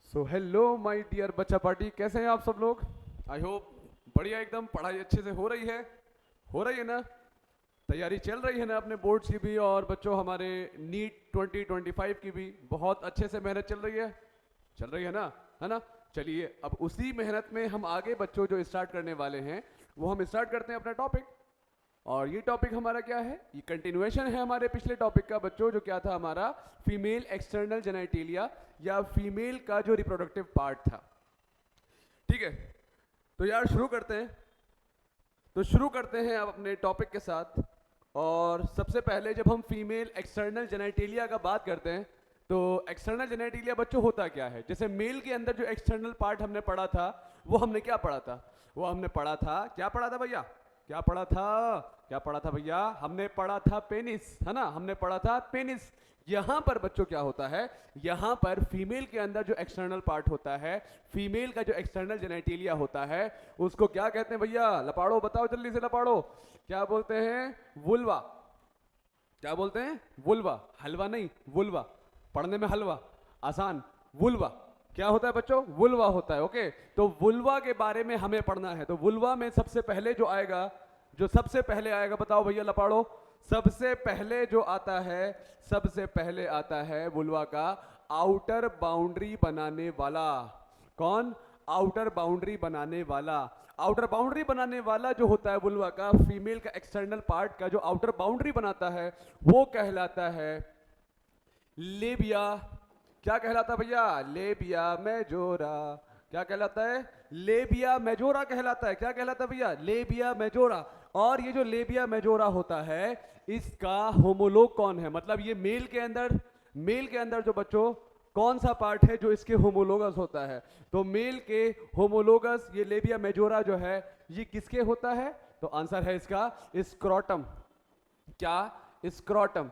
So hello my dear बच्चा party, कैसे हैं आप सब लोग। आई होप बढ़िया, एकदम पढ़ाई अच्छे से हो रही है ना। तैयारी चल रही है ना अपने बोर्ड्स की भी, और बच्चों हमारे नीट 2025 की भी बहुत अच्छे से मेहनत चल रही है ना, है ना। चलिए अब उसी मेहनत में हम आगे बच्चों जो स्टार्ट करने वाले हैं वो हम स्टार्ट करते हैं अपना टॉपिक। और ये टॉपिक हमारा क्या है, ये कंटिन्यूएशन है हमारे पिछले टॉपिक का बच्चों, जो क्या था हमारा फीमेल एक्सटर्नल जेनेटिलिया या फीमेल का जो रिप्रोडक्टिव पार्ट था। ठीक है, तो यार शुरू करते हैं अब अपने टॉपिक के साथ। और सबसे पहले जब हम फीमेल एक्सटर्नल जेनेटिलिया का बात करते हैं तो एक्सटर्नल जेनेटिलिया बच्चों होता क्या है। जैसे मेल के अंदर जो एक्सटर्नल पार्ट हमने पढ़ा था वो हमने क्या पढ़ा था, वो हमने पढ़ा था, क्या पढ़ा था भैया, क्या पढ़ा था, क्या पढ़ा था भैया, हमने पढ़ा था पेनिस, है ना, हमने पढ़ा था पेनिस। यहां पर बच्चों क्या होता है, यहां पर फीमेल के अंदर जो एक्सटर्नल पार्ट होता है, फीमेल का जो एक्सटर्नल जेनेटिलिया होता है, उसको क्या कहते हैं भैया, लपाड़ो बताओ जल्दी से, लपाड़ो क्या बोलते हैं, वुल्वा। क्या बोलते हैं, वुल्वा, हलवा नहीं वुल्वा, पढ़ने में हलवा आसान, वुल्वा क्या होता है बच्चों, वुल्वा होता है। ओके, तो वुल्वा के बारे में हमें पढ़ना है। तो वुल्वा में सबसे पहले जो आएगा, जो सबसे पहले आएगा बताओ भैया लपाड़ो, सबसे पहले जो आता है, सबसे पहले आता है वुल्वा का आउटर बाउंड्री बनाने वाला। कौन, आउटर बाउंड्री बनाने वाला। आउटर बाउंड्री बनाने वाला जो होता है वुल्वा का, फीमेल का एक्सटर्नल पार्ट का जो आउटर बाउंड्री बनाता है वो कहलाता है लेबिया। क्या कहलाता है भैया, लेबिया मेजोरा। क्या कहलाता है, लेबिया मेजोरा कहलाता है। क्या कहलाता है भैया, लेबिया मेजोरा। और ये जो लेबिया मेजोरा होता है इसका होमोलोग कौन है, मतलब ये मेल के अंदर जो बच्चों कौन सा पार्ट है जो इसके होमोलोगस होता है। तो मेल के होमोलोगस ये लेबिया मेजोरा जो है ये किसके होता है, तो आंसर है इसका स्क्रोटम। क्या, स्क्रोटम।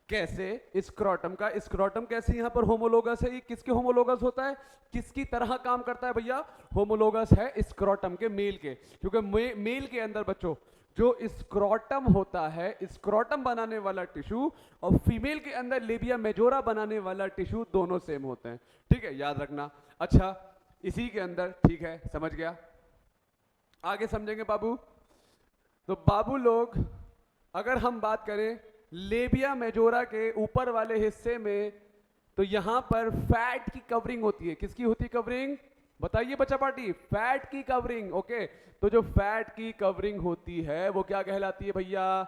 कैसे, स्क्रोटम का, स्क्रोटम कैसे यहां पर होमोलोगस है, ये किसके होमोलोगस होता है, किसकी तरह काम करता है भैया, होमोलोगस है स्क्रोटम के, मेल के। क्योंकि मेल के अंदर बच्चों जो स्क्रोटम होता है, स्क्रोटम बनाने वाला टिश्यू, और फीमेल के अंदर लेबिया मेजोरा बनाने वाला टिश्यू दोनों सेम होते हैं। ठीक है, याद रखना। अच्छा, इसी के अंदर, ठीक है समझ गया, आगे समझेंगे बाबू। तो बाबू लोग अगर हम बात करें लेबिया मेजोरा के ऊपर वाले हिस्से में, तो यहां पर फैट की कवरिंग होती है। किसकी होती है कवरिंग, बताइए बच्चा पार्टी, फैट की कवरिंग। ओके, तो जो फैट की कवरिंग होती है वो क्या कहलाती है भैया,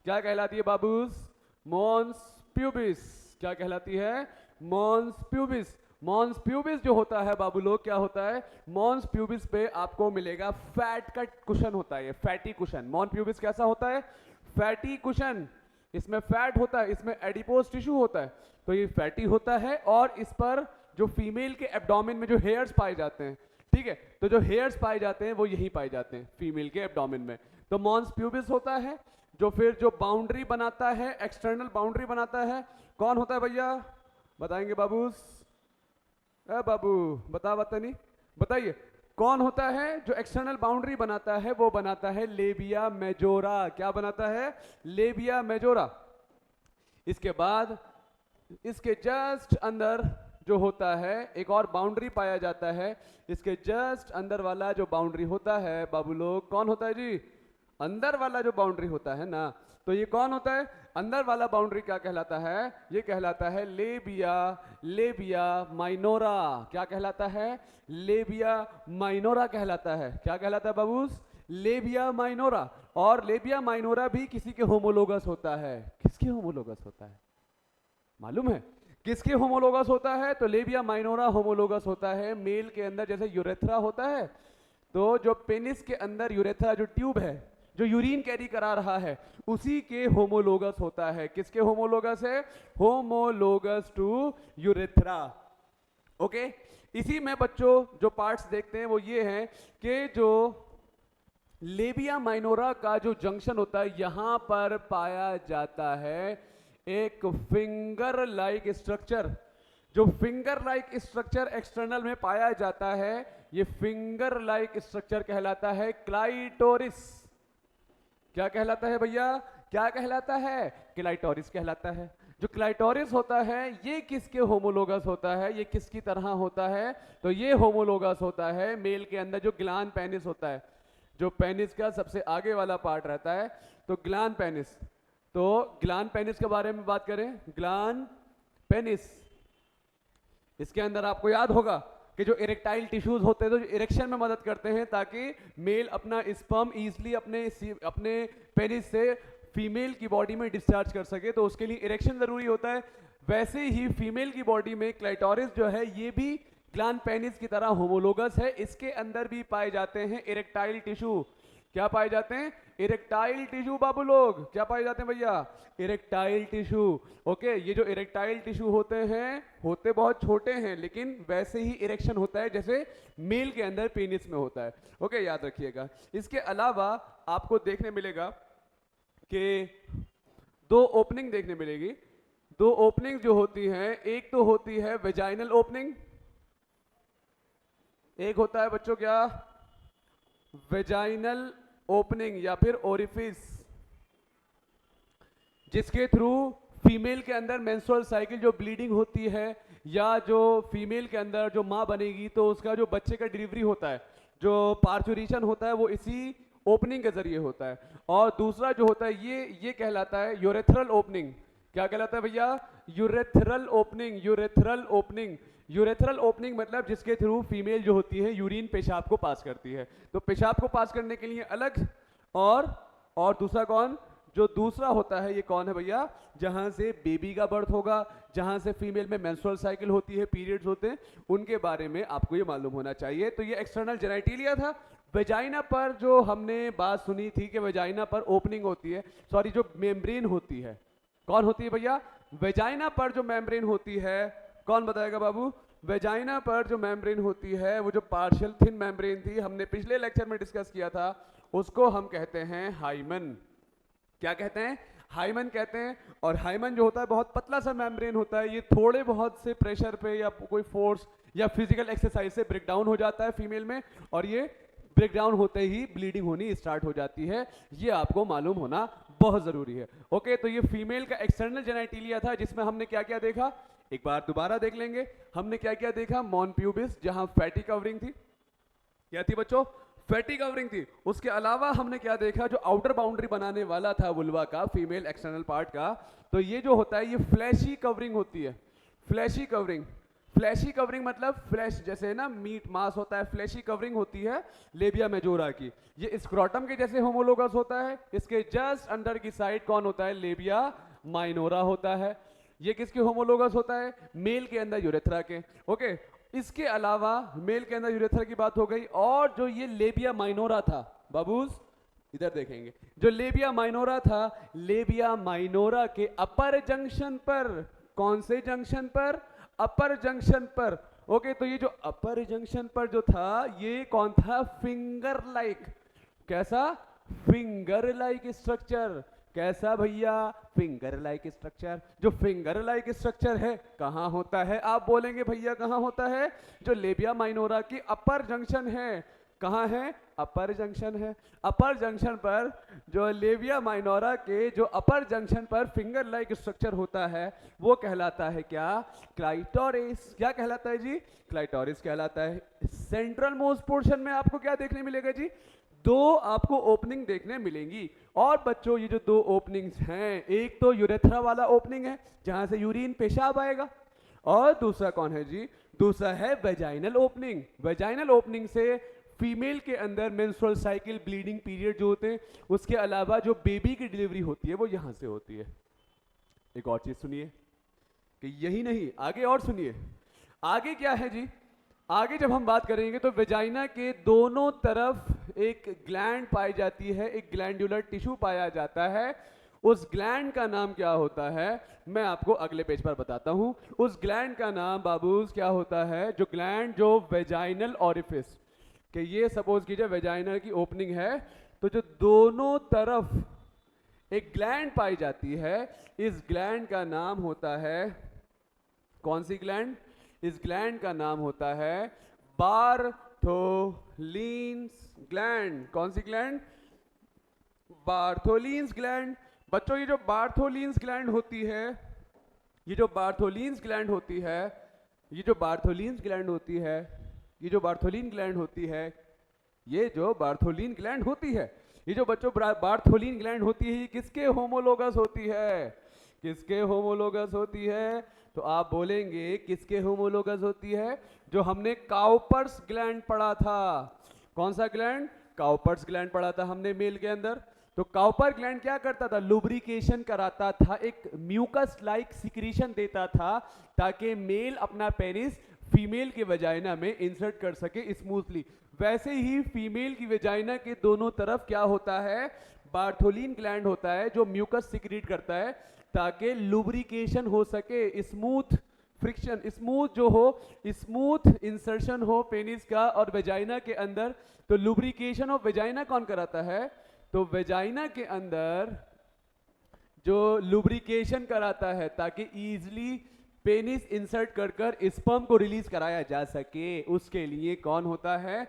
क्या कहलाती है बाबूस, मॉन्स प्यूबिस। क्या कहलाती है, मॉन्स प्यूबिस। मॉन्स प्यूबिस जो होता है बाबू लोग, क्या होता है, मॉन्स प्यूबिस पे आपको मिलेगा फैट का कुशन होता है, ये फैटी कुशन। मॉन्स प्यूबिस कैसा होता है, फैटी कुशन। इसमें फैट होता है, इसमें एडिपोज टिश्यू होता है, तो ये फैटी होता है। और इस पर जो फीमेल के एब्डोमेन में जो हेयर्स पाए जाते हैं, ठीक है, तो जो हेयर्स पाए जाते हैं वो यही पाए जाते हैं फीमेल के एब्डोमेन में। तो मॉन्स प्यूबिस होता है, जो फिर जो बाउंड्री बनाता है, एक्सटर्नल बाउंड्री बनाता है, कौन होता है भैया, बताएंगे बाबूस, बाबू बता नहीं, बताइए कौन होता है जो एक्सटर्नल बाउंड्री बनाता है, वो बनाता है लेबिया मेजोरा। क्या बनाता है, लेबिया मेजोरा। इसके बाद इसके जस्ट अंदर जो होता है एक और बाउंड्री पाया जाता है, इसके जस्ट अंदर वाला जो बाउंड्री होता है बाबू लोग, कौन होता है जी, अंदर वाला जो बाउंड्री होता है ना, तो ये कौन होता है, अंदर वाला बाउंड्री क्या कहलाता है, ये कहलाता है लेबिया, लेबिया माइनोरा। क्या कहलाता है, लेबिया माइनोरा कहलाता है। क्या कहलाता है बाबूस, लेबिया माइनोरा। और लेबिया माइनोरा भी किसी के होमोलोगस होता है। किसके होमोलोगस होता है, मालूम है किसके होमोलोगस होता है, तो लेबिया माइनोरा होमोलोगस होता है मेल के अंदर। जैसे यूरेथ्रा होता है, तो जो पेनिस के अंदर यूरेथ्रा जो ट्यूब है जो यूरिन कैरी करा रहा है, उसी के होमोलोगस होता है। किसके होमोलोगस है, होमोलोगस टू यूरेथ्रा। ओके, इसी में बच्चों जो पार्ट्स देखते हैं वो ये हैं कि जो लेबिया माइनोरा का जो जंक्शन होता है यहां पर पाया जाता है एक फिंगर लाइक स्ट्रक्चर। जो फिंगर लाइक स्ट्रक्चर एक्सटर्नल में पाया जाता है, ये फिंगर लाइक स्ट्रक्चर कहलाता है क्लाइटोरिस। क्या कहलाता है भैया, क्या कहलाता है, क्लाइटोरिस कहलाता है। जो क्लाइटोरिस होता है ये किसके होमोलोगस होता है, ये किसकी तरह होता है, तो ये होमोलोगस होता है मेल के अंदर जो ग्लैंड पेनिस होता है, जो पेनिस का सबसे आगे वाला पार्ट रहता है, तो ग्लैंड पेनिस। तो ग्लैंड पेनिस के बारे में बात करें, ग्लैंड पेनिस, इसके अंदर आपको याद होगा कि जो इरेक्टाइल टिश्यूज होते हैं तो इरेक्शन में मदद करते हैं ताकि मेल अपना स्पर्म इजीली अपने पेनिस से फीमेल की बॉडी में डिस्चार्ज कर सके, तो उसके लिए इरेक्शन जरूरी होता है। वैसे ही फीमेल की बॉडी में क्लाइटोरिस जो है ये भी ग्लैंड पेनिस की तरह होमोलोगस है, इसके अंदर भी पाए जाते हैं इरेक्टाइल टिश्यू। क्या पाए जाते हैं? इरेक्टाइल टिश्यू बाबू लोग, क्या पाए जाते हैं भैया? Erectile tissue. ओके, ये जो इरेक्टाइल टिश्यू होते हैं होते बहुत छोटे हैं लेकिन वैसे ही इरेक्शन होता है जैसे मेल के अंदर पेनिस में होता है। ओके, याद रखिएगा। इसके अलावा आपको देखने मिलेगा कि दो ओपनिंग देखने मिलेगी। दो ओपनिंग जो होती हैं, एक तो होती है वेजाइनल ओपनिंग, एक होता है बच्चों क्या? वेजाइनल ओपनिंग या फिर ओरिफिस, जिसके थ्रू फीमेल के अंदर मेंस्ट्रुअल साइकिल जो ब्लीडिंग होती है या जो फीमेल के अंदर जो माँ बनेगी तो उसका जो बच्चे का डिलीवरी होता है, जो पार्चुरेशन होता है वो इसी ओपनिंग के जरिए होता है। और दूसरा जो होता है ये कहलाता है यूरेथ्रल ओपनिंग। क्या कहलाता है भैया? Urethral opening. Urethral opening, urethral opening मतलब जिसके थ्रू फीमेल जो होती है यूरिन पेशाब को पास करती है। तो पेशाब को पास करने के लिए अलग, और दूसरा कौन? जो दूसरा होता है ये कौन है भैया? जहां से बेबी का बर्थ होगा, जहां से फीमेल में मेंस्ट्रुअल साइकिल होती है, पीरियड्स होते हैं, उनके बारे में आपको ये मालूम होना चाहिए। तो ये एक्सटर्नल जेनिटलिया था। वेजाइना पर जो हमने बात सुनी थी कि वेजाइना पर ओपनिंग होती है, सॉरी जो मेम्ब्रेन होती है, कौन होती है भैया? वेजाइना पर जो मेम्ब्रेन होती है, कौन बताएगा बाबू? वेजाइना पर जो मेम्ब्रेन होती है वो जो पार्शियल थिन मेम्ब्रेन थी, हमने पिछले लेक्चर में डिस्कस किया था, उसको हम कहते हैं हाइमन। क्या कहते हैं? हाइमन कहते हैं। और हाइमन जो होता है बहुत पतला सा मेम्ब्रेन होता है, ये थोड़े बहुत से प्रेशर पे या कोई फोर्स या फिजिकल एक्सरसाइज से ब्रेक डाउन हो जाता है फीमेल में, और ये ब्रेक डाउन होते ही ब्लीडिंग होनी स्टार्ट हो जाती है। ये आपको मालूम होना बहुत जरूरी है। ओके, तो ये फीमेल का एक्सटर्नल जेनिटलिया था जिसमें हमने क्या क्या देखा, एक बार दोबारा देख लेंगे। हमने क्या क्या देखा? मॉन प्यूबिस, जहां फैटी कवरिंग थी। क्या थी बच्चों? फैटी कवरिंग थी। उसके अलावा हमने क्या देखा? जो आउटर बाउंड्री बनाने वाला था वुल्वा का, फीमेल एक्सटर्नल पार्ट का, तो ये जो होता है ये फ्लैशी कवरिंग होती है। फ्लैशी कवरिंग, फ्लैशी कवरिंग मतलब फ्लैश जैसे ना मीट मांस होता है, फ्लैशी कवरिंग होती है लेबिया मेजोरा की। ये स्क्रोटम के जैसे होमोलोगस होता है। इसके जस्ट अंडर की साइड कौन होता है? लेबिया माइनोरा होता है। ये किसके होमोलोगस होता है? मेल के अंदर यूरेथ्रा के। ओके, इसके अलावा मेल के अंदर यूरेथ्रा की बात हो गई, और जो ये लेबिया माइनोरा था बाबूज, इधर देखेंगे, जो लेबिया माइनोरा था, लेबिया माइनोरा के अपर जंक्शन पर, कौन से जंक्शन पर? अपर जंक्शन पर। ओके, तो ये जो अपर जंक्शन पर जो था ये कौन था? Finger like. कैसा? Finger like structure. कैसा भैया? Finger like structure. जो फिंगर लाइक स्ट्रक्चर है कहां होता है? आप बोलेंगे भैया कहां होता है? जो लेबिया माइनोरा की अपर जंक्शन है, कहां है? अपर जंक्शन है। अपर जंक्शन पर जो लेबिया माइनोरा के जो अपर जंक्शन पर फिंगर लाइक स्ट्रक्चर होता है वो कहलाता है क्या? क्लाइटोरिस। क्या कहलाता है जी? क्लाइटोरिस कहलाता है। सेंट्रल मोस्ट पोर्शन में आपको क्या देखने मिलेगा जी? दो आपको ओपनिंग देखने मिलेंगी। और बच्चों ये जो दो ओपनिंग्स हैं, एक तो यूरेथ्रा वाला ओपनिंग है जहां से यूरिन पेशाब आएगा, और दूसरा कौन है जी? दूसरा है वेजाइनल ओपनिंग। वेजाइनल ओपनिंग से फीमेल के अंदर मेंस्ट्रुअल साइकिल, ब्लीडिंग पीरियड जो होते हैं, उसके अलावा जो बेबी की डिलीवरी होती है वो यहां से होती है। एक और चीज सुनिए कि यही नहीं, आगे और सुनिए। आगे क्या है जी? आगे जब हम बात करेंगे तो वेजाइना के दोनों तरफ एक ग्लैंड पाई जाती है, एक ग्लैंडुलर टिश्यू पाया जाता है। उस ग्लैंड का नाम क्या होता है मैं आपको अगले पेज पर बताता हूं। उस ग्लैंड का नाम बाबूज क्या होता है? जो ग्लैंड जो वेजाइनल ऑरिफिस, कि ये सपोज कीजिए वेजाइना की ओपनिंग है, तो जो दोनों तरफ एक ग्लैंड पाई जाती है, इस ग्लैंड का नाम होता है, कौन सी ग्लैंड? इस ग्लैंड का नाम होता है बार्थोलिन्स ग्लैंड। कौन सी ग्लैंड? Bartholin's gland. बच्चों ये जो बार्थोलिन्स ग्लैंड होती है ये जो बार्थोलिन्स ग्लैंड होती है, ये जो बार्थोलिन्स ग्लैंड होती है, ये जो बार्थोलिन ग्लैंड होती है, ये जो बार्थोलिन ग्लैंड होती है, ये जो बच्चों बार्थोलिन ग्लैंड होती है, ये किसके होमोलोगस होती है? किसके होमोलोगस होती है? तो आप बोलेंगे किसके होमोलोगस होती है? जो हमने काउपर्स ग्लैंड पढ़ा था। कौन सा ग्लैंड? काउपर्स ग्लैंड पढ़ा था हमने मेल के अंदर। तो काउपर ग्लैंड क्या करता था? लुब्रिकेशन कराता था, एक म्यूकस लाइक सिक्रीशन देता था ताकि मेल अपना पेनिस फीमेल के वजाइना में इंसर्ट कर सके स्मूथली। वैसे ही फीमेल की वजाइना के दोनों तरफ क्या होता है? बार्थोलिन ग्लैंड होता है जो म्यूकस सिक्रीट करता है ताकि लुब्रिकेशन हो सके, स्मूथ फ्रिक्शन, स्मूथ जो हो, स्मूथ इंसर्शन हो पेनिस का और वेजाइना के अंदर। तो लुब्रिकेशन ऑफ वेजाइना कौन कराता है? तो वेजाइना के अंदर जो लुब्रिकेशन कराता है ताकि इजीली पेनिस इंसर्ट कर कर स्पर्म को रिलीज कराया जा सके, उसके लिए कौन होता है?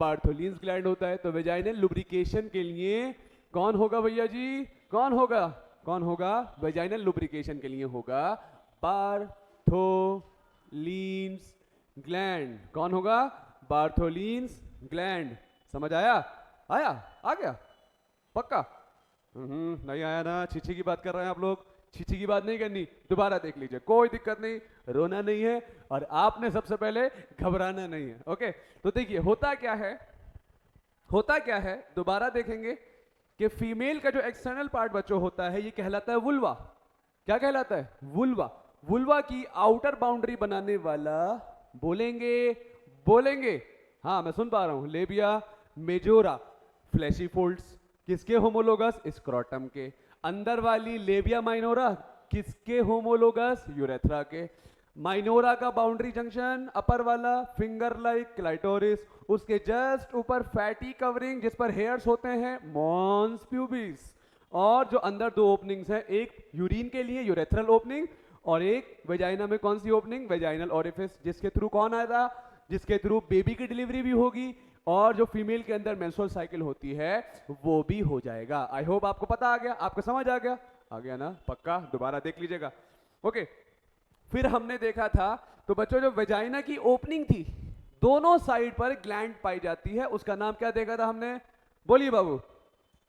बार्थोलिन्स ग्लैंड होता है। तो वेजाइनल लुब्रिकेशन के लिए कौन होगा भैया जी? कौन होगा? कौन होगा? वेजाइनल लुब्रिकेशन के लिए होगा बार्थोलिन्स ग्लैंड। कौन होगा? Bartholin's gland. समझ आया? आया? आ गया? पक्का? नहीं आया ना? छीछी की बात कर रहे हैं आप लोग, छीछी की बात नहीं करनी, दोबारा देख लीजिए, कोई दिक्कत नहीं, रोना नहीं है और आपने सबसे पहले घबराना नहीं है। ओके, तो देखिए होता क्या है, होता क्या है, दोबारा देखेंगे कि फीमेल का जो एक्सटर्नल पार्ट बच्चों होता है ये कहलाता है वुल्वा। क्या कहलाता है? वुल्वा। वुल्वा की आउटर बाउंड्री बनाने वाला बोलेंगे, बोलेंगे, हाँ मैं सुन पा रहा हूं, लेबिया मेजोरा फ्लैशी फोल्ड्स किसके होमोलोगस? स्क्रोटम के। अंदर वाली लेबिया माइनोरा किसके होमोलोगस? यूरेथ्रा के। माइनोरा का बाउंड्री जंक्शन अपर वाला फिंगर लाइक क्लाइटोरिस, उसके जस्ट ऊपर फैटी कवरिंग जिस पर हेयर्स होते हैं मॉन्स प्यूबिस। और जो अंदर दो ओपनिंग्स हैं, एक यूरिन के लिए यूरेथ्रल ओपनिंग और एक वेजाइना में कौन सी ओपनिंग? वेजाइनल ओरिफिस, जिसके थ्रू कौन आएगा? जिसके थ्रू बेबी की डिलीवरी भी होगी और जो फीमेल के अंदर मेंस्ट्रुअल साइकिल होती है वो भी हो जाएगा। आई होप आपको पता आ गया, आपको समझ आ गया? आ गया ना? पक्का? दोबारा देख लीजिएगा। ओके, फिर हमने देखा था तो बच्चों जो वेजाइना की ओपनिंग थी दोनों साइड पर ग्लैंड पाई जाती है, उसका नाम क्या देखा था हमने? बोलिए बाबू।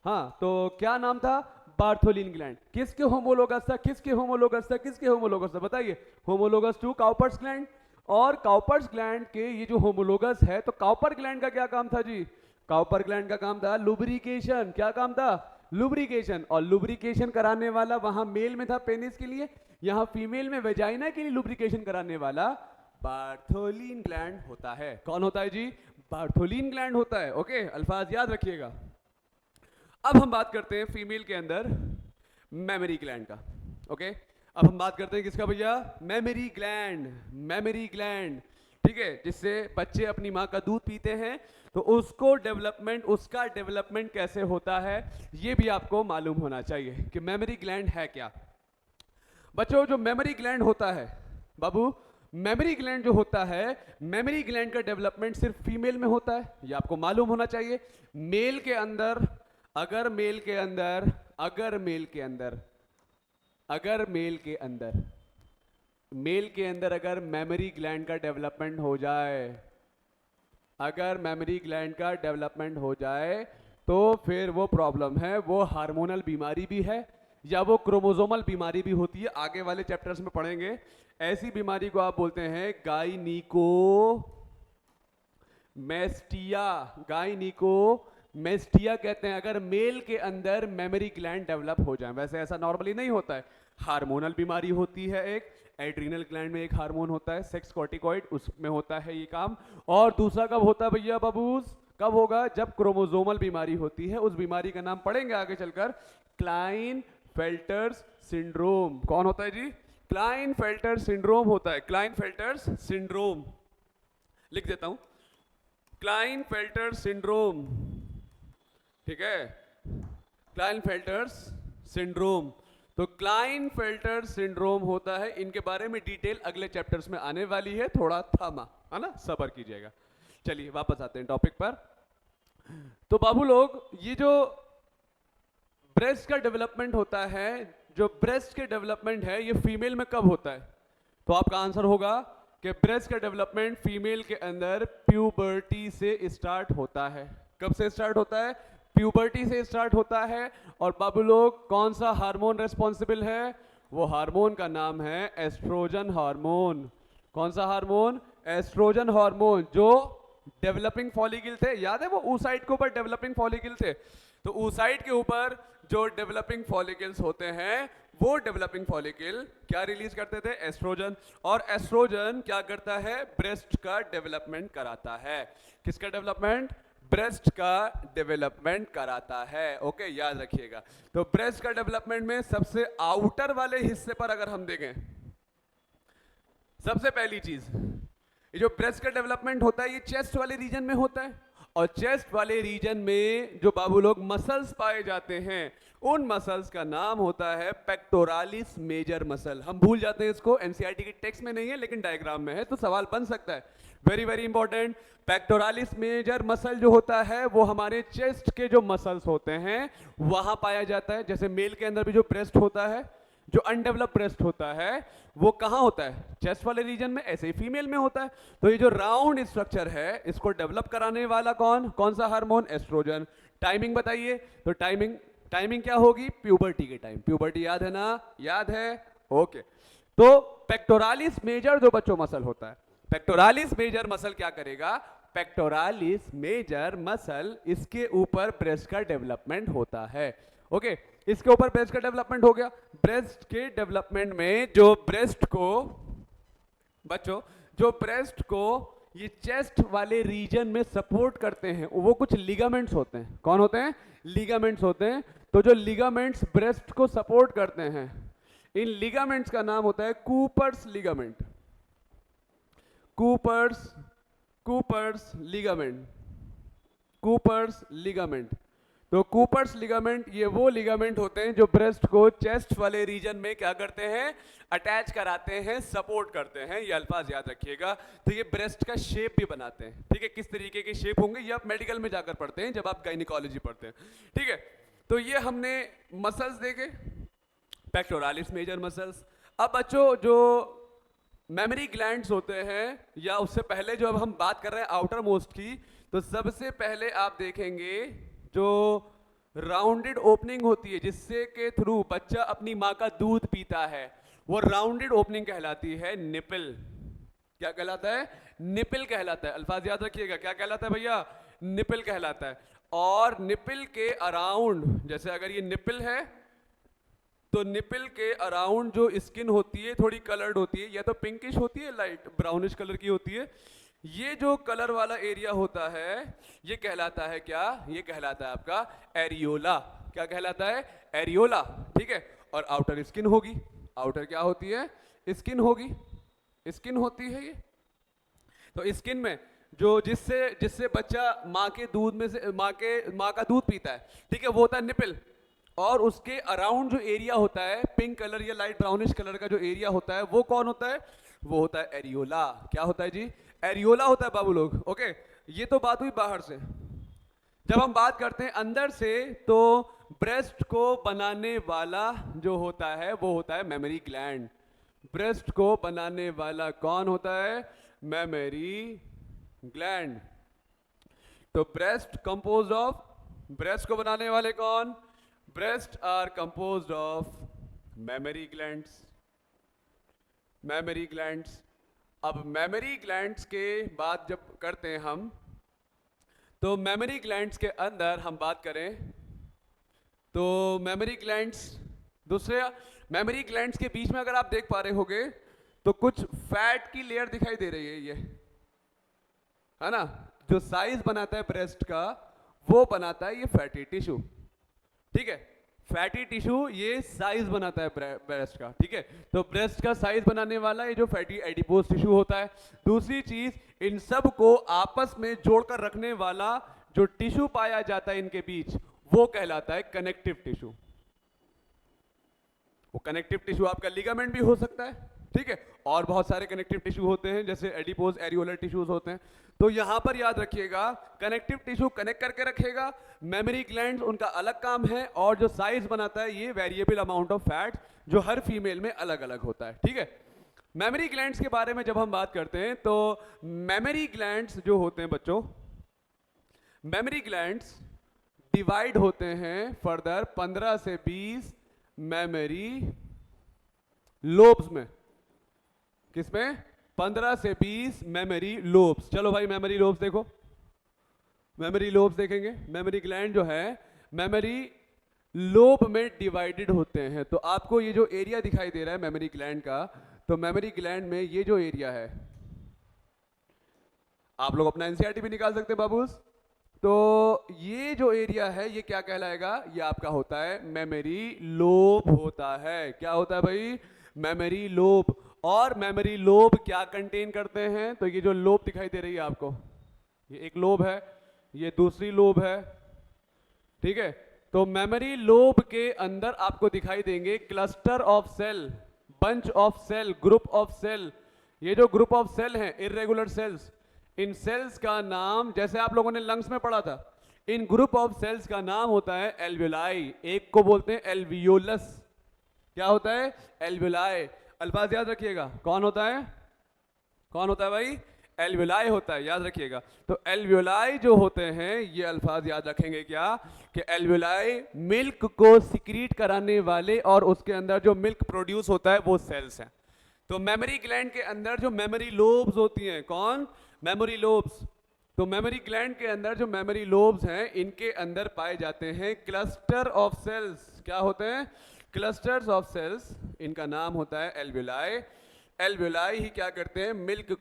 हाँ, तो क्या नाम था? Bartholin gland. किसके होमोलोगस था? किसके होमोलोगस था? किसके होमोलोगस था? बताइए। Homologous to Cowper's gland. और काउपर्स ग्लैंड के ये जो होमोलोगस है, तो काउपर ग्लैंड का क्या काम था जी? काउपर ग्लैंड का काम था लुब्रिकेशन। क्या काम था? लुब्रिकेशन। और लुब्रिकेशन कराने वाला वहां मेल में था पेनिस के लिए, यहां फीमेल में वेजाइना के लिए लुब्रिकेशन कराने वाला बार्थोलिन ग्लैंड होता है। कौन होता है जी? बार्थोलिन ग्लैंड होता है। ओके, अल्फाज याद रखिएगा। अब हम बात करते हैं फीमेल के अंदर मेमरी ग्लैंड का। ओके, अब हम बात करते हैं किसका भैया? Mammary gland. मेमरी ग्लैंड, ठीक है, जिससे बच्चे अपनी माँ का दूध पीते हैं, तो उसको डेवलपमेंट, उसका डेवलपमेंट कैसे होता है ये भी आपको मालूम होना चाहिए कि मेमरी ग्लैंड है क्या। बच्चों जो मेमरी ग्लैंड होता है बाबू, मेमरी ग्लैंड जो होता है, मेमरी ग्लैंड का डेवलपमेंट सिर्फ फीमेल में होता है, ये आपको मालूम होना चाहिए। मेल के अंदर अगर मेल के अंदर अगर मेल के अंदर अगर मेल के अंदर मेल के अंदर अगर मेमरी ग्लैंड का डेवलपमेंट हो जाए, अगर मेमरी ग्लैंड का डेवलपमेंट हो जाए तो फिर वो प्रॉब्लम है, वो हार्मोनल बीमारी भी है या वो क्रोमोसोमल बीमारी भी होती है। आगे वाले चैप्टर्स में पढ़ेंगे। ऐसी बीमारी को आप बोलते हैं गाइनिकोमेस्टिया। गाइनिकोमेस्टिया कहते हैं अगर मेल के अंदर मेमरी ग्लैंड डेवलप हो जाए। वैसे ऐसा नॉर्मली नहीं होता है। हार्मोनल बीमारी होती है, एक एड्रीनल ग्लैंड में एक हार्मोन होता है सेक्स कॉर्टिकॉइड, उसमें होता है ये काम। और दूसरा कब होता है भैया बाबूज? कब होगा? जब क्रोमोसोमल बीमारी होती है। उस बीमारी का नाम पढ़ेंगे आगे चलकर, क्लाइनफेल्टर्स सिंड्रोम। कौन होता है जी? क्लाइनफेल्टर सिंड्रोम होता है। क्लाइनफेल्टर्स सिंड्रोम लिख देता हूं, क्लाइनफेल्टर सिंड्रोम, ठीक है, क्लाइनफेल्टर्स सिंड्रोम। तो क्लाइनफेल्टर सिंड्रोम होता है। इनके बारे में डिटेल अगले चैप्टर्स में आने वाली है, थोड़ा थामा, है ना, सब्र कीजिएगा। चलिए वापस आते हैं टॉपिक पर। तो बाबू लोग, ये जो ब्रेस्ट का डेवलपमेंट होता है, जो ब्रेस्ट के डेवलपमेंट है ये फीमेल में कब होता है? तो आपका आंसर होगा कि ब्रेस्ट का डेवलपमेंट फीमेल के अंदर प्यूबर्टी से स्टार्ट होता है। कब से स्टार्ट होता है? प्यूबर्टी से स्टार्ट होता है। और बाबू लोग, कौन सा हार्मोन रेस्पॉन्सिबल है? वो हार्मोन का नाम है एस्ट्रोजन हार्मोन। कौन सा हार्मोन? Oestrogen hormone. जो डेवलपिंग फॉलिकल थे, याद है वो oocyte के ऊपर डेवलपिंग फॉलिकल थे, तो oocyte के ऊपर जो डेवलपिंग फॉलिकल्स होते हैं वो डेवलपिंग फॉलिकल क्या रिलीज करते थे? एस्ट्रोजन। और एस्ट्रोजन क्या करता है? ब्रेस्ट का डेवलपमेंट कराता है। किसका डेवलपमेंट? ब्रेस्ट का डेवलपमेंट कराता है। ओके, याद रखिएगा। तो ब्रेस्ट का डेवलपमेंट में सबसे आउटर वाले हिस्से पर अगर हम देखें, सबसे पहली चीज, ये जो ब्रेस्ट का डेवलपमेंट होता है ये चेस्ट वाले रीजन में होता है। और चेस्ट वाले रीजन में जो बाबू लोग मसल्स पाए जाते हैं, उन मसल्स का नाम होता है पेक्टोरालिस मेजर मसल। हम भूल जाते हैं इसको, एनसीईआरटी के टेक्स्ट में नहीं है लेकिन डायग्राम में है, तो सवाल बन सकता है। Very very important. Pectoralis major muscle जो होता है वो हमारे चेस्ट के जो मसल्स होते हैं वहां पाया जाता है। जैसे मेल के अंदर भी जो ब्रेस्ट होता है, जो अनडेवलप ब्रेस्ट होता है वो कहां होता है? चेस्ट वाले रीजन में। ऐसे ही फीमेल में होता है। तो ये जो राउंड स्ट्रक्चर है इसको डेवलप कराने वाला कौन सा हार्मोन? एस्ट्रोजन। टाइमिंग बताइए। तो टाइमिंग क्या होगी? प्यूबर्टी के टाइम। प्यूबर्टी याद है ना? याद है? ओके। तो पेक्टोरालिस मेजर जो बच्चों मसल होता है, पेक्टोरालिस मेजर मसल क्या करेगा? पेक्टोरालिस मेजर मसल, इसके ऊपर ब्रेस्ट का डेवलपमेंट होता है। ओके, इसके ऊपर ब्रेस्ट का डेवलपमेंट हो गया। ब्रेस्ट के डेवलपमेंट में जो ब्रेस्ट को बच्चों, जो ब्रेस्ट को ये चेस्ट वाले रीजन में सपोर्ट करते हैं वो कुछ लिगामेंट्स होते हैं। कौन होते हैं? लिगामेंट्स होते हैं। तो जो लिगामेंट्स ब्रेस्ट को सपोर्ट करते हैं, इन लिगामेंट्स का नाम होता है Cooper's ligament. Cooper's ligament. Cooper's ligament. तो कूपर्स लिगामेंट ये वो लिगामेंट होते हैं जो ब्रेस्ट को चेस्ट वाले रीजन में क्या करते हैं? अटैच कराते हैं, सपोर्ट करते हैं। ये अल्फाज याद रखिएगा। तो ये ब्रेस्ट का शेप भी बनाते हैं। ठीक है, किस तरीके के शेप होंगे ये आप मेडिकल में जाकर पढ़ते हैं जब आप गायनिकोलॉजी पढ़ते हैं। ठीक है, तो ये हमने मसल्स देखे, पेक्टोरालिस मेजर मसल्स। अब बच्चों जो मेमोरी ग्लैंड्स होते हैं, या उससे पहले जो अब हम बात कर रहे हैं आउटर मोस्ट की, तो सबसे पहले आप देखेंगे जो राउंडेड ओपनिंग होती है जिससे के थ्रू बच्चा अपनी माँ का दूध पीता है, वो राउंडेड ओपनिंग कहलाती है निपल। क्या कहलाता है? निपल कहलाता है। अल्फाज याद रखिएगा, क्या कहलाता है भैया? निपल कहलाता है। और निपल के अराउंड, जैसे अगर ये निपल है तो निपल के अराउंड जो स्किन होती है थोड़ी कलर्ड होती है, या तो पिंकिश होती है, लाइट ब्राउनिश कलर की होती है। ये जो कलर वाला एरिया होता है ये कहलाता है क्या? ये कहलाता है आपका एरियोला। क्या कहलाता है? एरियोला। ठीक है, और आउटर स्किन होगी। आउटर क्या होती है? स्किन होगी। स्किन होती है ये। तो स्किन में जो जिससे बच्चा माँ के दूध में से माँ का दूध पीता है, ठीक है, वो होता है निपल। और उसके अराउंड जो एरिया होता है पिंक कलर या लाइट ब्राउनिश कलर का जो एरिया होता है वो कौन होता है? वो होता है एरियोला। क्या होता है जी? एरियोला होता है बाबू लोग। ओके, ये तो बात हुई बाहर से। जब हम बात करते हैं अंदर से, तो ब्रेस्ट को बनाने वाला जो होता है वो होता है मेमोरी ग्लैंड। ब्रेस्ट को बनाने वाला कौन होता है? Mammary gland. तो ब्रेस्ट कंपोज्ड ऑफ, ब्रेस्ट को बनाने वाले कौन? Breast are composed of mammary glands. Mammary glands. अब मेमोरी ग्लैंड्स के बात जब करते हैं हम, तो मेमोरी ग्लैंड्स के अंदर हम बात करें तो मेमोरी ग्लैंड्स, दूसरे मेमोरी ग्लैंड्स के बीच में अगर आप देख पा रहे होगे तो कुछ फैट की लेयर दिखाई दे रही है, ये है ना, जो साइज बनाता है ब्रेस्ट का वो बनाता है ये फैटी टिश्यू। ठीक है, फैटी टिश्यू ये साइज बनाता है ब्रेस्ट का। ठीक है, तो ब्रेस्ट का साइज बनाने वाला ये जो फैटी एडिपोज टिश्यू होता है। दूसरी चीज, इन सब को आपस में जोड़कर रखने वाला जो टिश्यू पाया जाता है इनके बीच वो कहलाता है कनेक्टिव टिश्यू। वो कनेक्टिव टिश्यू आपका लिगामेंट भी हो सकता है। ठीक है। और बहुत सारे कनेक्टिव टिश्यू होते हैं, जैसे एडिपोज एरियोलर टिश्यूज होते हैं। तो यहां पर याद रखिएगा, कनेक्टिव टिश्यू कनेक्ट करके रखेगा, मेमोरी ग्लैंड्स उनका अलग काम है, और जो साइज बनाता है ये वेरिएबल अमाउंट ऑफ फैट, जो हर फीमेल में अलग अलग होता है, ठीक है। मेमोरी ग्लैंड्स के बारे में जब हम बात करते हैं, तो मेमोरी ग्लैंड्स जो होते हैं बच्चों, मेमोरी ग्लैंड्स डिवाइड होते हैं फर्दर 15 से 20 मेमोरी लोब्स में। किसमें? 15 से 20 मेमोरी लोब्स। चलो भाई मेमोरी लोब्स देखो, मेमोरी लोब्स देखेंगे। मेमोरी ग्लैंड जो है मेमोरी लोब में डिवाइडेड होते हैं। तो आपको ये जो एरिया दिखाई दे रहा है मेमोरी ग्लैंड का, तो मेमोरी ग्लैंड में ये जो एरिया है, आप लोग अपना एनसीईआरटी भी निकाल सकते हैं बाबूस। तो ये जो एरिया है ये क्या कहलाएगा? ये आपका होता है मेमोरी लोब होता है। क्या होता है भाई? Memory lobe. और मेमोरी लोब क्या कंटेन करते हैं? तो ये जो लोब दिखाई दे रही है आपको, ये एक लोब है, ये दूसरी लोब है, ठीक है। तो मेमोरी लोब के अंदर आपको दिखाई देंगे cluster of cell, bunch of cell, group of cell. ये जो ग्रुप ऑफ सेल हैं, इर्रेगुलर सेल्स, इन सेल्स का नाम, जैसे आप लोगों ने लंग्स में पढ़ा था, इन ग्रुप ऑफ सेल्स का नाम होता है एल्वियोलाई। एक को बोलते हैं एल्वियोलस। क्या होता है? एल्वियोलाई। अल्फाज याद रखिएगा, कौन होता है? कौन होता है भाई? एल्वियोलाई होता है, याद रखिएगा। तो एल्वियोलाई जो होते हैं, ये अल्फाज याद रखेंगे क्या, कि एल्वियोलाई मिल्क को सिक्रीट कराने वाले और उसके अंदर जो मिल्क प्रोड्यूस होता है वो सेल्स हैं। तो मेमोरी ग्लैंड के अंदर जो मेमोरी लोब्स होती हैं, कौन? Memory lobes. तो मेमोरी ग्लैंड के अंदर जो मेमोरी लोब्स हैं, इनके अंदर पाए जाते हैं क्लस्टर ऑफ सेल्स। क्या होते हैं? Clusters of cells. इनका नाम होता है एल्वियोलाई। एल्वियोलाई ही क्या करते हैं? मिल्क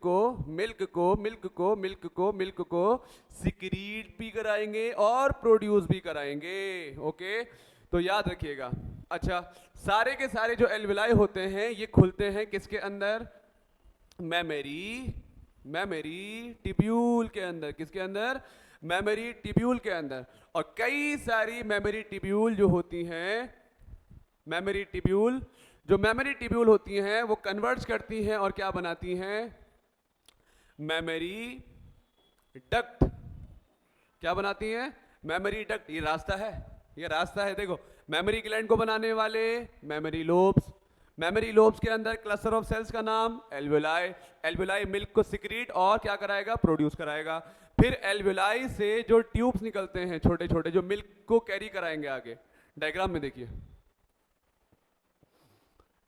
को सिक्रीट भी कराएंगे और प्रोड्यूस भी कराएंगे। ओके, तो याद रखिएगा। अच्छा, सारे के सारे जो एल्वियोलाई होते हैं ये खुलते हैं किसके अंदर? मेमोरी टिब्यूल के अंदर। किसके अंदर? मेमोरी टिब्यूल के अंदर। और कई सारी मेमोरी टिब्यूल जो होती हैं, मेमोरी टिब्यूल होती हैं, वो कन्वर्ट्स करती हैं और क्या बनाती हैं? Memory duct. क्या बनाती हैं? Memory duct. ये रास्ता है, देखो, मेमोरी ग्लैंड को बनाने वाले मेमोरी लोब्स। मेमोरी लोब्स के अंदर क्लस्टर ऑफ सेल्स का नाम एल्वियोलाई। एल्वियोलाई मिल्क को सिक्रीट और क्या कराएगा? प्रोड्यूस कराएगा। फिर एल्वियोलाई से जो ट्यूब्स निकलते हैं छोटे छोटे, जो मिल्क को कैरी कराएंगे आगे। डायग्राम में देखिए,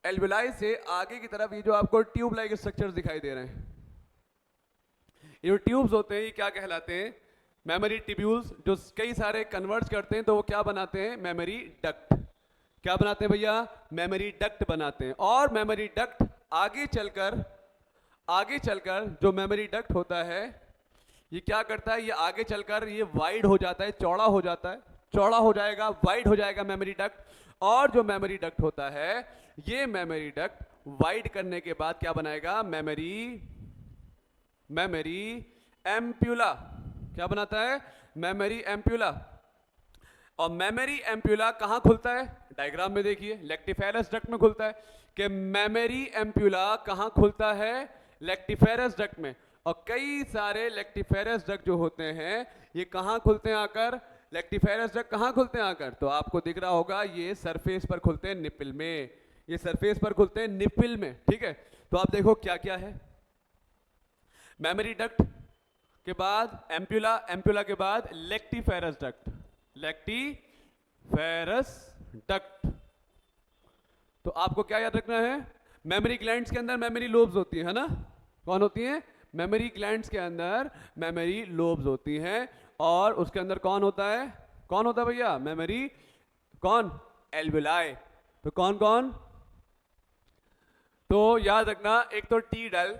एल्वियोलाई से आगे की तरफ ये जो आपको ट्यूब लाइक स्ट्रक्चर्स दिखाई दे रहे हैं, ये जो ट्यूब्स होते हैं ये क्या कहलाते हैं? Memory tubules. जो कई सारे कन्वर्ट्स करते हैं तो वो क्या बनाते हैं? Memory duct. क्या बनाते हैं भैया? मेमोरी डक्ट बनाते हैं। और मेमोरी डक्ट आगे चलकर जो मेमोरी डक्ट होता है ये क्या करता है? ये आगे चलकर ये वाइड हो जाता है, चौड़ा हो जाएगा, वाइड हो जाएगा मेमोरी डक्ट। और जो मेमोरी डक्ट होता है, ये मेमोरी डक्ट वाइड करने के बाद क्या बनाएगा? Memory ampulla. क्या बनाता है? Memory ampulla. और मेमोरी एम्प्यूला कहां खुलता है? डायग्राम में देखिए, लेक्टिफेरस डक्ट में खुलता है। कि मेमोरी एम्प्यूला कहां खुलता है? लेक्टिफेरस डक्ट में। और कई सारे लेक्टिफेरस डक्ट जो होते हैं ये कहां खुलते हैं आकर? लेक्टिफेरस डक्ट कहां खुलते हैं आकर? तो आपको दिख रहा होगा ये सरफेस पर खुलते हैं निप्पल में। ये सरफेस पर खुलते हैं निप्पल में, ठीक है। तो आप देखो क्या क्या है। मेमोरी डक्ट के बाद एम्प्यूला, एम्प्यूला के बाद लेक्टिफेरस डक्ट, तो आपको क्या याद रखना है? मेमोरी ग्लैंड्स के अंदर मेमोरी लोब्स होती है ना? कौन होती हैं? मेमोरी ग्लैंड्स के अंदर मेमोरी लोब्स होती हैं। और उसके अंदर कौन होता है? कौन होता है भैया? मेमोरी कौन? एल्वियोलाई। तो कौन? तो याद रखना, एक तो टीडल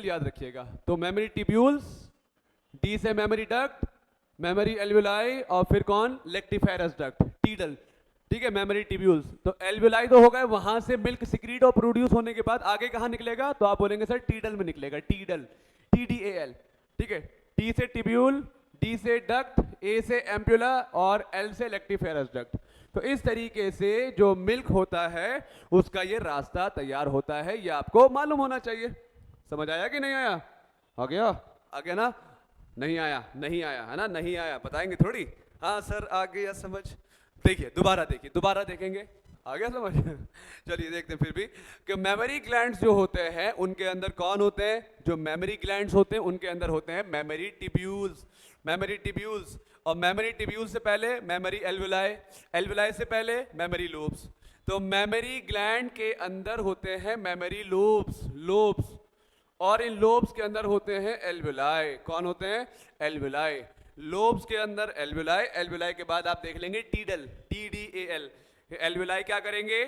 याद रखिएगा। तो मेमोरी टिब्यूल्स, डी से मेमोरी डक्ट, मेमोरी एल्वियोलाई, और फिर कौन? लेक्टिफेरस डक्ट, टीडल, ठीक है। Memory tubules. तो एल्वियोलाई तो हो गए, वहां से मिल्क सिक्रीट और प्रोड्यूस होने के बाद आगे कहां निकलेगा? तो आप बोलेंगे सर टीडल में निकलेगा, टीडल, TDAL, ठीक है। टी से टिब्यूल, डी से डक्ट, ए से एम्प्यूला और एल से लेक्टिफेरस डक्ट। तो इस तरीके से जो मिल्क होता है उसका ये रास्ता तैयार होता है, ये आपको मालूम होना चाहिए। समझ आया कि नहीं आया? आ गया? आ गया ना? नहीं आया? नहीं आया है ना? नहीं आया बताएंगे थोड़ी। हाँ सर आ गया समझ। देखिए दोबारा देखिए, दोबारा देखेंगे। आ गया समझ? चलिए देखते हैं फिर भी कि मेमोरी ग्लैंड्स जो होते हैं उनके अंदर कौन होते हैं? जो मेमोरी ग्लैंड्स होते हैं उनके अंदर होते हैं मेमोरी टिब्यूल्स। मेमोरी टिब्यूल्स, और मेमोरी टिब्यूल से पहले मेमोरी एल्वुलाई, एल्वुलाई से पहले मेमोरी लोब्स। तो मेमोरी ग्लैंड के अंदर होते हैं मेमोरी लोब्स, लोब्स, और इन लोब्स के अंदर होते हैं एल्वुलाई। कौन होते हैं? एल्वुलाई। लोब्स के अंदर एल्वुलाई, एल्वुलाई के बाद आप देख लेंगे टीडल, TDAL। एल्वुलाई क्या करेंगे?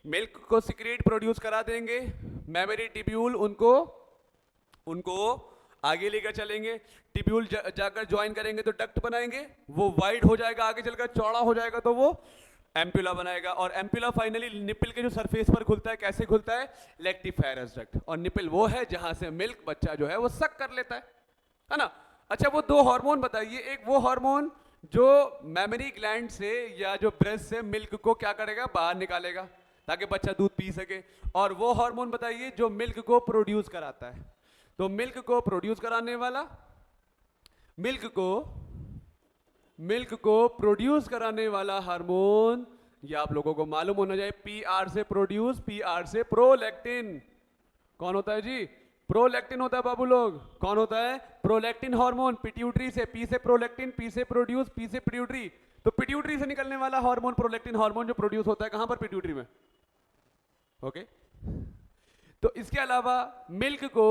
मिल्क को सिक्रेट प्रोड्यूस करा देंगे। मेमोरी टिब्यूल उनको आगे लेकर चलेंगे। टिब्यूल जाकर ज्वाइन करेंगे तो डक्ट बनाएंगे, वो वाइड हो जाएगा, आगे चलकर चौड़ा हो जाएगा तो वो एम्पुला बनाएगा। और एम्पुला फाइनली निपल के जो सरफेस पर खुलता है, कैसे खुलता है? Lactiferous duct. और निपल वो है जहां से मिल्क बच्चा जो है वो सक कर लेता है ना? अच्छा वो दो हार्मोन बताइए, एक वो हार्मोन जो मेमोरी ग्लैंड से या जो ब्रेस्ट से मिल्क को क्या करेगा? बाहर निकालेगा ताकि बच्चा दूध पी सके। और वो हार्मोन बताइए जो मिल्क को प्रोड्यूस कराता है। तो मिल्क को प्रोड्यूस कराने वाला, मिल्क को प्रोड्यूस कराने वाला हार्मोन, ये आप लोगों को मालूम होना चाहिए। PR से प्रोड्यूस, PR से प्रोलैक्टिन। कौन होता है जी? प्रोलैक्टिन होता है बाबू लोग। कौन होता है? Prolactin hormone. पिट्यूटरी से, P से प्रोलैक्टिन, P से प्रोड्यूस, P से पिट्यूटरी। तो पिट्यूटरी से निकलने वाला हार्मोन प्रोलैक्टिन हार्मोन जो प्रोड्यूस होता है कहां पर? पिट्यूटरी में। ओके। तो इसके अलावा मिल्क को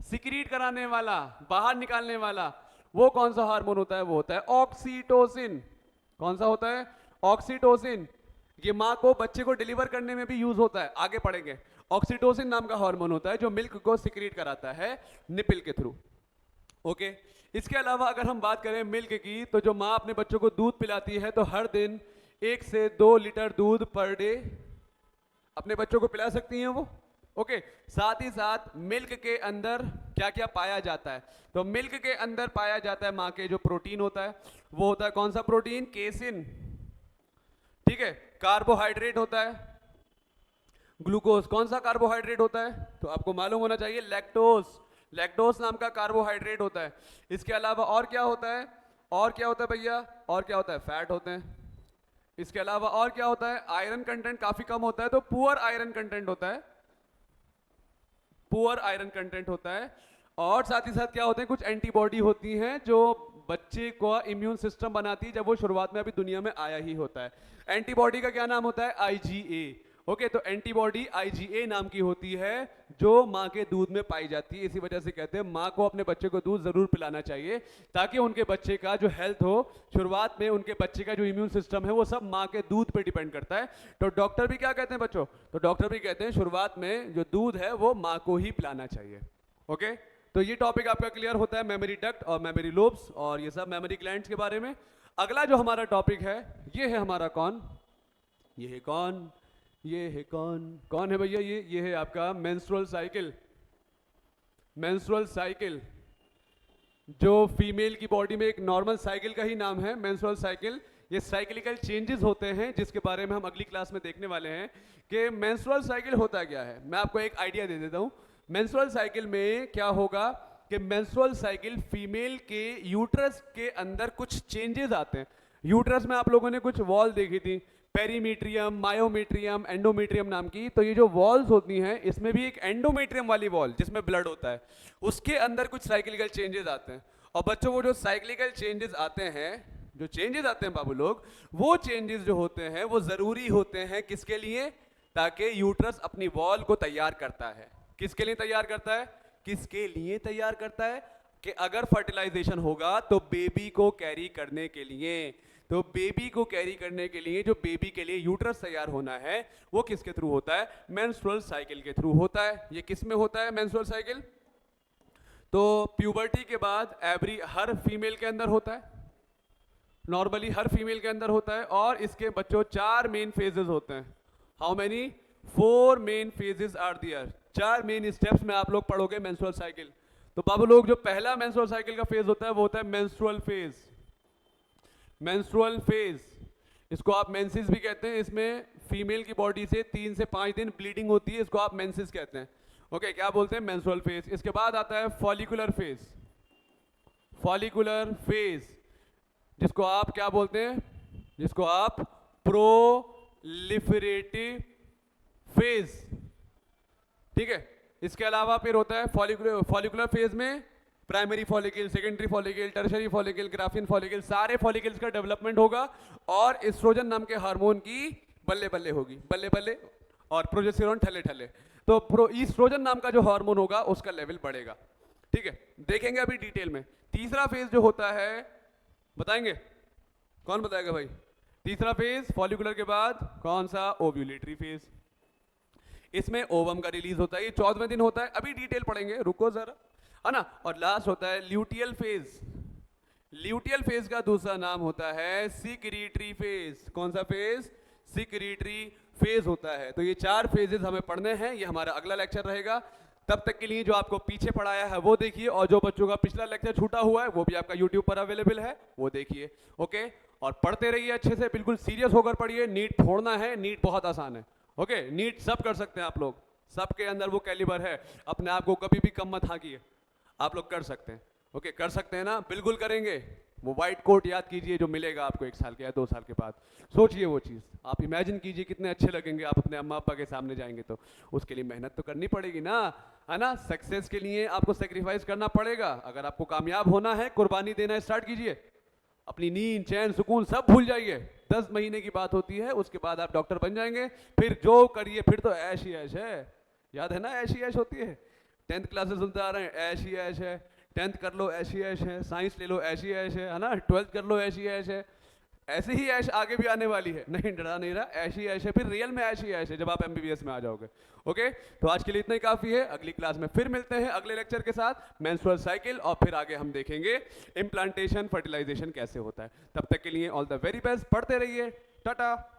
सिक्रीट कराने वाला, बाहर निकालने वाला, वो कौन सा हार्मोन होता है? वो होता है ऑक्सीटोसिन। कौन सा होता है? ऑक्सीटोसिन। ये माँ को, बच्चे को डिलीवर करने में भी यूज होता है, आगे पढ़ेंगे। ऑक्सीटोसिन नाम का हार्मोन होता है जो मिल्क को सिक्रीट कराता है निपल के थ्रू। ओके। इसके अलावा अगर हम बात करें मिल्क की, तो जो माँ अपने बच्चों को दूध पिलाती है तो हर दिन 1 से 2 लीटर दूध पर डे अपने बच्चों को पिला सकती हैं वो। ओके। साथ ही साथ मिल्क के अंदर क्या क्या पाया जाता है? तो मिल्क के अंदर पाया जाता है माँ के जो प्रोटीन होता है वो होता है कौन सा प्रोटीन? केसिन। ठीक है। कार्बोहाइड्रेट होता है ग्लूकोज। कौन सा कार्बोहाइड्रेट होता है? तो आपको मालूम होना चाहिए लैक्टोज। लैक्टोज नाम का कार्बोहाइड्रेट होता है। इसके अलावा और क्या होता है? और क्या होता है भैया? और क्या होता है? फैट होते हैं। इसके अलावा और क्या होता है? आयरन कंटेंट काफी कम होता है तो पुअर आयरन कंटेंट होता है, पुअर आयरन कंटेंट होता है। और साथ ही साथ क्या होते हैं? कुछ एंटीबॉडी होती हैं जो बच्चे को इम्यून सिस्टम बनाती है जब वो शुरुआत में अभी दुनिया में आया ही होता है। एंटीबॉडी का क्या नाम होता है? IgA। ओके। तो एंटीबॉडी IgA नाम की होती है जो माँ के दूध में पाई जाती है। इसी वजह से कहते हैं माँ को अपने बच्चे को दूध जरूर पिलाना चाहिए ताकि उनके बच्चे का जो हेल्थ हो, शुरुआत में उनके बच्चे का जो इम्यून सिस्टम है वो सब माँ के दूध पे डिपेंड करता है। तो डॉक्टर भी क्या कहते हैं बच्चों? तो डॉक्टर भी कहते हैं शुरुआत में जो दूध है वो माँ को ही पिलाना चाहिए। ओके। तो ये टॉपिक आपका क्लियर होता है मेमोरी डक्ट और मेमोरी लोब्स और ये सब मेमोरी ग्लैंड्स के बारे में। अगला जो हमारा टॉपिक है ये है हमारा कौन? ये है कौन? ये है कौन? कौन है भैया? ये है आपका मेंस्ट्रुअल साइकिल। मेंस्ट्रुअल साइकिल जो फीमेल की बॉडी में एक नॉर्मल साइकिल का ही नाम है, मेंस्ट्रुअल साइकिल। ये साइक्लिकल चेंजेस होते हैं जिसके बारे में हम अगली क्लास में देखने वाले हैं कि मेंस्ट्रुअल साइकिल होता क्या है। मैं आपको एक आइडिया दे देता हूँ। मेंस्ट्रुअल साइकिल में क्या होगा कि मेंस्ट्रुअल साइकिल फीमेल के यूट्रस के अंदर कुछ चेंजेस आते हैं। यूट्रस में आप लोगों ने कुछ वॉल देखी थी, पेरीमीट्रियम, मायोमेट्रियम, एंडोमेट्रियम नाम की। तो ये जो वॉल्स होती हैं इसमें भी एक एंडोमेट्रियम वाली वॉल जिसमें ब्लड होता है, उसके अंदर कुछ साइक्लिकल चेंजेस आते हैं। और बच्चों वो जो साइक्लिकल चेंजेस आते हैं, जो चेंजेस आते हैं बाबू लोग, वो चेंजेस जो होते हैं वो जरूरी होते हैं किसके लिए? ताकि यूट्रस अपनी वॉल को तैयार करता है। किसके लिए तैयार करता है? किसके लिए तैयार करता है? कि अगर फर्टिलाइजेशन होगा तो बेबी को कैरी करने के लिए। तो बेबी को कैरी करने के लिए जो बेबी के लिए यूट्रस तैयार होना है वो किसके थ्रू होता है? मेंस्ट्रुअल साइकिल के थ्रू होता है। ये किस में होता है मेंस्ट्रुअल साइकिल? तो प्यूबर्टी के बाद हर फीमेल के अंदर होता है, नॉर्मली हर फीमेल के अंदर होता है। और इसके बच्चों 4 मेन फेजेस होते हैं। How many? 4 main phases are there. 4 main steps में आप लोग पढ़ोगे मेंस्ट्रुअल साइकिल। तो बाबू लोग जो पहला मेंस्ट्रुअल साइकिल का फेज होता है वो होता है मेंस्ट्रुअल फेज। मेंस्ट्रुअल फेज इसको आप मेंसेस भी कहते हैं। इसमें फीमेल की बॉडी से 3 से 5 दिन ब्लीडिंग होती है, इसको आप मेंसेस कहते हैं। ओके, क्या बोलते हैं? Menstrual phase. इसके बाद आता है फॉलिकुलर फेज। फॉलिकुलर फेज जिसको आप क्या बोलते हैं? जिसको आप प्रोलिफरेटिव फेज, ठीक है। इसके अलावा फिर होता है फॉलिकुलर फेज में primary follicle, secondary follicle, tertiary follicle, graphene follicle, सारे फॉलिकल्स का डेवलपमेंट होगा और एस्ट्रोजन नाम के हार्मोन की बल्ले बल्ले होगी, बल्ले बल्ले, और प्रोजेस्टेरोन ठल्ले ठल्ले। तो ईस्ट्रोजन नाम का जो हार्मोन होगा उसका लेवल बढ़ेगा, ठीक है। देखेंगे अभी डिटेल में। तीसरा फेज जो होता है, बताएंगे? कौन बताएगा भाई? तीसरा फेज फॉलिकुलर के बाद कौन सा? Ovulatory phase. इसमें ओवम का रिलीज होता है, ये 14वें दिन होता है। अभी डिटेल पढ़ेंगे, रुको जरा, है ना। और लास्ट होता है ल्यूटियल फेज। ल्यूटियल फेज का दूसरा नाम होता है सिक्रीटरी फेज। कौन सा फेज? सिक्रीटरी फेज होता है। तो ये 4 फेजेस हमें पढ़ने हैं, ये हमारा अगला लेक्चर रहेगा। तब तक के लिए जो आपको पीछे पढ़ाया है वो देखिए, और जो बच्चों का पिछला लेक्चर छूटा हुआ है वो भी आपका यूट्यूब पर अवेलेबल है, वो देखिए। ओके, और पढ़ते रहिए अच्छे से, बिल्कुल सीरियस होकर पढ़िए। नीट फोड़ना है, नीट बहुत आसान है। ओके, नीट सब कर सकते हैं आप लोग, सबके अंदर वो कैलिबर है। अपने आप को कभी भी कम मत हाँकिए, आप लोग कर सकते हैं। ओके, कर सकते हैं ना? बिल्कुल करेंगे। वो वाइट कोट याद कीजिए जो मिलेगा आपको 1 साल के या 2 साल के बाद, सोचिए वो चीज़, आप इमेजिन कीजिए कितने अच्छे लगेंगे आप अपने अम्मा पापा के सामने जाएंगे। तो उसके लिए मेहनत तो करनी पड़ेगी ना, है ना। सक्सेस के लिए आपको सेक्रीफाइस करना पड़ेगा। अगर आपको कामयाब होना है, कुर्बानी देना स्टार्ट कीजिए। अपनी नींद, चैन, सुकून सब भूल जाइए। 10 महीने की बात होती है, उसके बाद आप डॉक्टर बन जाएंगे। फिर जो करिए, फिर तो ऐश ही ऐश है। याद है ना, ऐश ही ऐश होती है। 10th क्लास से सुनते आ रहे हैं, ऐश ही ऐश है। 10th कर लो, ऐश ही ऐश है। साइंस ले लो, ऐश ही ऐश है ना। 12th कर लो, ऐश ही ऐश है। ऐसे ही ऐश आगे भी आने वाली है, नहीं डरा नहीं रहा, ऐश ही ऐश है। फिर रियल में ऐश ही ऐश है जब आप MBBS में आ जाओगे। ओके, तो आज के लिए इतना ही काफ़ी है। अगली क्लास में फिर मिलते हैं अगले लेक्चर के साथ, मेंस्ट्रुअल साइकिल, और फिर आगे हम देखेंगे इम्प्लांटेशन, फर्टिलाइजेशन कैसे होता है। तब तक के लिए ऑल द वेरी बेस्ट, पढ़ते रहिए, टाटा।